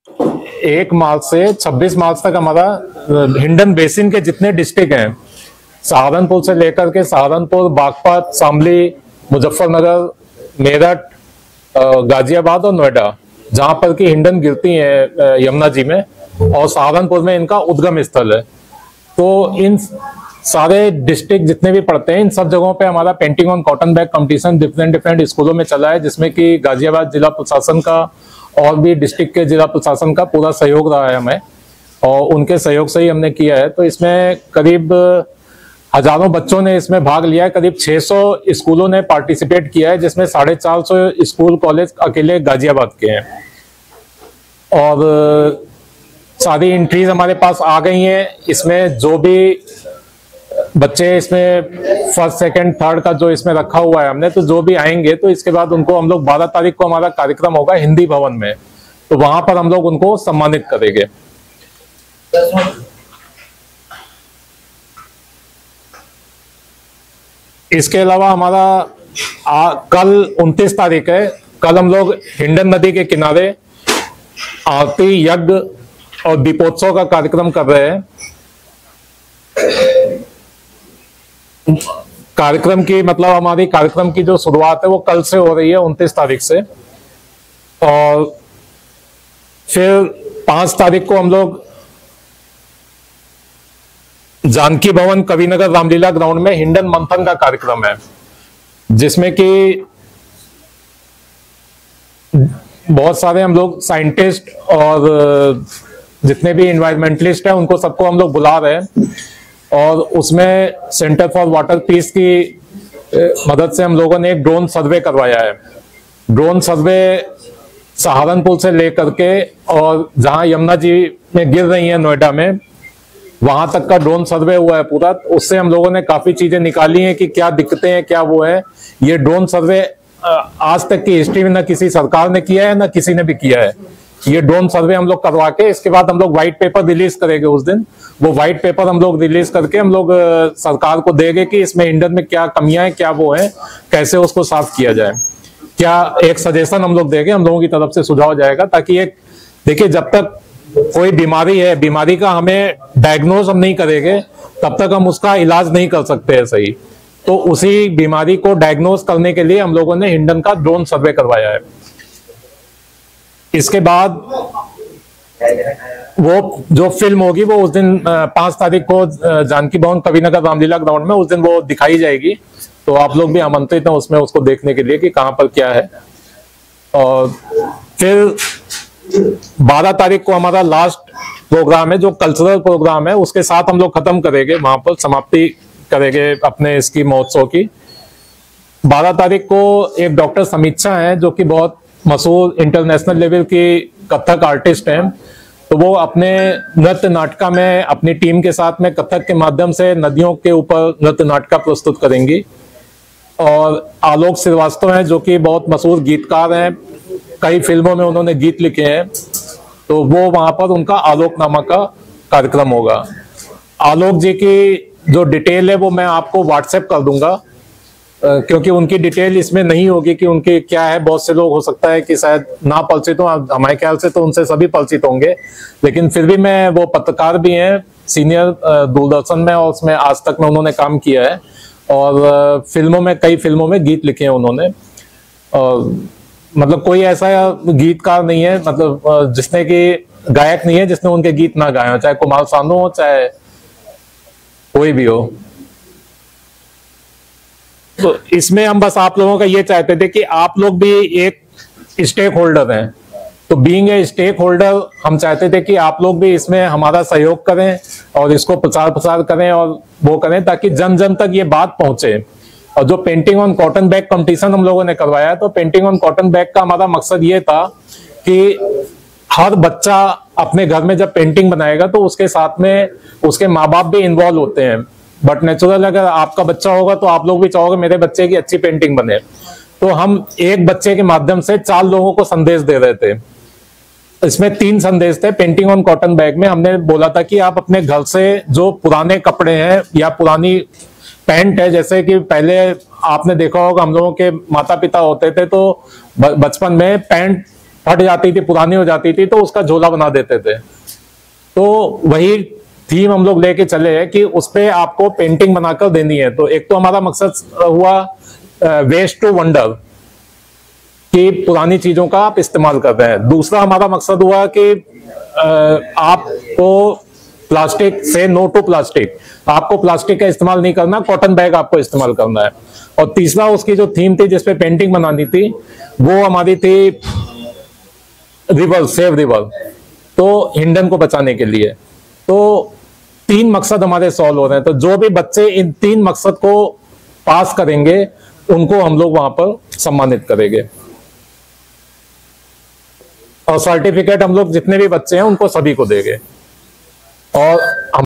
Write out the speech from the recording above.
1 मार्च से 26 मार्च तक हमारा हिंडन बेसिन के जितने डिस्ट्रिक्ट हैं, सहारनपुर से लेकर के सहारनपुर, बागपत, शामली, मुजफ्फरनगर, मेरठ, गाजियाबाद और नोएडा, जहां पर की हिंडन गिरती है यमुना जी में, और सहारनपुर में इनका उद्गम स्थल है। तो इन सारे डिस्ट्रिक्ट जितने भी पड़ते हैं, इन सब जगहों पे हमारा painting on cotton bag competition different स्कूलों में चला है, जिसमें कि गाजियाबाद जिला प्रशासन का और भी डिस्ट्रिक्ट के जिला प्रशासन का पूरा सहयोग रहा है हमें, और उनके सहयोग से ही हमने किया है। तो इसमें करीब हजारों बच्चों ने इसमें भाग लिया है, करीब 600 स्कूलों ने पार्टिसिपेट किया है, जिसमें 450 स्कूल कॉलेज अकेले गाजियाबाद के हैं। और सारी एंट्रीज हमारे पास आ गई हैं। इसमें जो भी बच्चे इसमें फर्स्ट सेकंड थर्ड का जो इसमें रखा हुआ है हमने, तो जो भी आएंगे तो इसके बाद उनको हम लोग 12 तारीख को हमारा कार्यक्रम होगा हिंदी भवन में, तो वहां पर हम लोग उनको सम्मानित करेंगे। इसके अलावा हमारा कल 29 तारीख है, कल हम लोग हिंडन नदी के किनारे आरती, यज्ञ और दीपोत्सव का कार्यक्रम कर रहे हैं। कार्यक्रम की मतलब हमारी कार्यक्रम की जो शुरुआत है वो कल से हो रही है 29 तारीख से, और फिर 5 तारीख को हम लोग जानकी भवन कविनगर रामलीला ग्राउंड में हिंडन मंथन का कार्यक्रम है, जिसमें कि बहुत सारे हम लोग साइंटिस्ट और जितने भी इन्वायरमेंटलिस्ट हैं उनको सबको हम लोग बुला रहे हैं। और उसमें सेंटर फॉर वाटर पीस की मदद से हम लोगों ने एक ड्रोन सर्वे करवाया है। ड्रोन सर्वे सहारनपुर से लेकर के और जहां यमुना जी में गिर रही है नोएडा में, वहां तक का ड्रोन सर्वे हुआ है पूरा। उससे हम लोगों ने काफी चीजें निकाली हैं कि क्या दिक्कतें हैं, क्या वो है। ये ड्रोन सर्वे आज तक की हिस्ट्री में न किसी सरकार ने किया है, न किसी ने भी किया है। ये ड्रोन सर्वे हम लोग करवा के इसके बाद हम लोग व्हाइट पेपर रिलीज करेंगे उस दिन। वो व्हाइट पेपर हम लोग रिलीज करके हम लोग सरकार को देंगे कि इसमें हिंडन में क्या कमियां हैं, क्या वो है, कैसे उसको साफ किया जाए। क्या एक सजेशन हम लोग देंगे, हम लोगों की तरफ से सुझाव जाएगा, ताकि एक देखिए जब तक कोई बीमारी है, बीमारी का हमें डायग्नोज हम नहीं करेंगे तब तक हम उसका इलाज नहीं कर सकते हैं सही। तो उसी बीमारी को डायग्नोज करने के लिए हम लोगों ने हिंडन का ड्रोन सर्वे करवाया है। इसके बाद वो जो फिल्म होगी वो उस दिन 5 तारीख को जानकी भवन कविनगर रामलीला ग्राउंड में उस दिन वो दिखाई जाएगी। तो आप लोग भी आमंत्रित हैं उसमें उसको देखने के लिए कि कहां पर क्या है। और फिर 12 तारीख को हमारा लास्ट प्रोग्राम है, जो कल्चरल प्रोग्राम है, उसके साथ हम लोग खत्म करेंगे, वहां पर समाप्ति करेंगे अपने इसकी महोत्सव की। 12 तारीख को एक डॉक्टर समीक्षा है जो कि बहुत मशहूर इंटरनेशनल लेवल की कथक आर्टिस्ट हैं। तो वो अपने नृत्य नाटका में अपनी टीम के साथ में कथक के माध्यम से नदियों के ऊपर नृत्य नाटका प्रस्तुत करेंगी। और आलोक श्रीवास्तव हैं जो कि बहुत मशहूर गीतकार हैं, कई फिल्मों में उन्होंने गीत लिखे हैं। तो वो वहां पर उनका आलोकनामा का कार्यक्रम होगा। आलोक जी की जो डिटेल है वो मैं आपको व्हाट्सएप कर दूंगा, क्योंकि उनकी डिटेल इसमें नहीं होगी कि उनके क्या है। बहुत से लोग हो सकता है कि शायद ना परिचित हो, हमारे ख्याल से तो उनसे सभी परिचित होंगे, लेकिन फिर भी मैं, वो पत्रकार भी हैं सीनियर दूरदर्शन में, और उसमें आज तक में उन्होंने काम किया है, और फिल्मों में, कई फिल्मों में गीत लिखे हैं उन्होंने। और मतलब कोई ऐसा गीतकार नहीं है, मतलब जिसने कि गायक नहीं है जिसने उनके गीत ना गाए हो, चाहे कुमार सानू हो, चाहे कोई भी हो। तो इसमें हम बस आप लोगों का ये चाहते थे कि आप लोग भी एक स्टेक होल्डर हैं। तो बीइंग ए स्टेक होल्डर हम चाहते थे कि आप लोग भी इसमें हमारा सहयोग करें और इसको प्रचार प्रसार करें और वो करें, ताकि जन जन तक ये बात पहुंचे। और जो painting on cotton bag competition हम लोगों ने करवाया, तो पेंटिंग ऑन कॉटन बैग का हमारा मकसद ये था कि हर बच्चा अपने घर में जब पेंटिंग बनाएगा तो उसके साथ में उसके माँ बाप भी इन्वॉल्व होते हैं। बट नेचुरल अगर आपका बच्चा होगा तो आप लोग भी चाहोगे मेरे बच्चे की अच्छी पेंटिंग बने। तो हम एक बच्चे के माध्यम से 4 लोगों को संदेश दे रहे थे। इसमें 3 संदेश थे। पेंटिंग ऑन कॉटन बैग में हमने बोला था कि आप अपने घर से जो पुराने कपड़े हैं या पुरानी पैंट है, जैसे कि पहले आपने देखा होगा हम लोगों के माता पिता होते थे तो बचपन में पैंट फट जाती थी, पुरानी हो जाती थी, तो उसका झोला बना देते थे। तो वही थीम हम लोग लेके चले हैं कि उस पे आपको पेंटिंग बनाकर देनी है। तो एक तो हमारा मकसद हुआ वेस्ट टू वंडर, कि पुरानी चीजों का आप इस्तेमाल कर रहे हैं। दूसरा हमारा मकसद हुआ कि आपको प्लास्टिक से नो टू प्लास्टिक, आपको प्लास्टिक का इस्तेमाल नहीं करना, कॉटन बैग आपको इस्तेमाल करना है। और तीसरा उसकी जो थीम थी जिसपे पेंटिंग बनानी थी, वो हमारी थी रिवर, सेव रिवर, तो हिंडन को बचाने के लिए। तो 3 मकसद हमारे सॉल्व हो रहे हैं। तो जो भी बच्चे इन 3 मकसद को पास करेंगे उनको हम लोग वहां पर सम्मानित करेंगे, और सर्टिफिकेट हम लोग जितने भी बच्चे हैं उनको सभी को देंगे। और हम